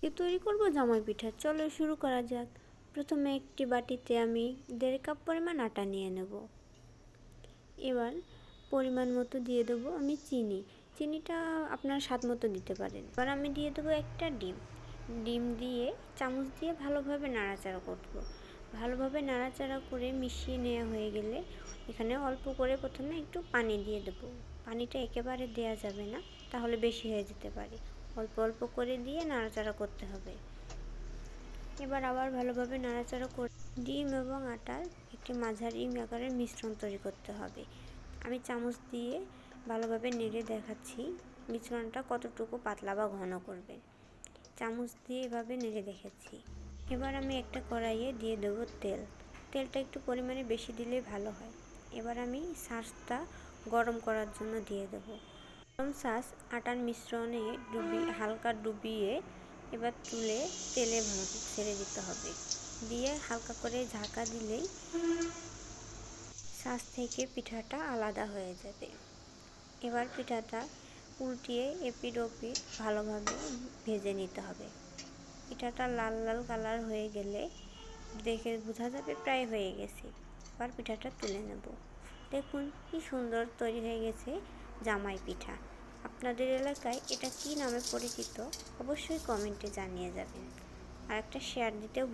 তৈরি করব জামাই পিঠা। চলো শুরু করা যাক। প্রথমে একটি বাটিতে আমি 1.5 কাপ পরিমাণ আটা নিয়ে নেব। এবার পরিমাণ মতো দিয়ে দেবো আমি চিনি। চিনিটা আপনার স্বাদ মতো দিতে পারেন। এবার আমি দিয়ে দেবো একটা ডিম। ডিম দিয়ে চামচ দিয়ে ভালোভাবে নাড়াচাড়া করব। ভালোভাবে নাড়াচাড়া করে মিশিয়ে নেওয়া হয়ে গেলে এখানে অল্প করে প্রথমে একটু পানি দিয়ে দেবো। পানিটা একেবারে দেওয়া যাবে না, তাহলে বেশি হয়ে যেতে পারে। অল্প অল্প করে দিয়ে নাড়াচাড়া করতে হবে। এবার আবার ভালোভাবে নাড়াচাড়া করে ডিম এবং আটার একটি মাঝারি আকারের মিশ্রণ তৈরি করতে হবে। আমি চামচ দিয়ে ভালোভাবে নেড়ে দেখাচ্ছি মিশ্রণটা কতটুকু পাতলা বা ঘন করবে। চামচ দিয়ে এভাবে নেড়ে দেখেছি। এবার আমি একটা কড়াইয়ে দিয়ে দেবো তেল। তেলটা একটু পরিমাণে বেশি দিলে ভালো হয়। এবার আমি সসটা গরম করার জন্য দিয়ে দেবো। গরম সস আটার মিশ্রণে হালকা ডুবিয়ে এবার তুলে তেলে ছেড়ে দিতে হবে। দিয়ে হালকা করে ঢাকা দিলেই সস থেকে পিঠাটা আলাদা হয়ে যাবে। এবার পিঠাটা উল্টিয়ে এপিঠ ওপিঠ ভালোভাবে ভেজে নিতে হবে। পিঠাটা লাল লাল কালার হয়ে গেলে দেখে বোঝা যাবে প্রায় হয়ে গেছে। এবার পিঠাটা তুলে নেব। দেখুন কি সুন্দর তৈরি হয়ে গেছে জামাই পিঠা। আপনাদের এলাকায় এটা কী নামে পরিচিত অবশ্যই কমেন্টে জানিয়ে যাবেন। আর একটা শেয়ার দিতেও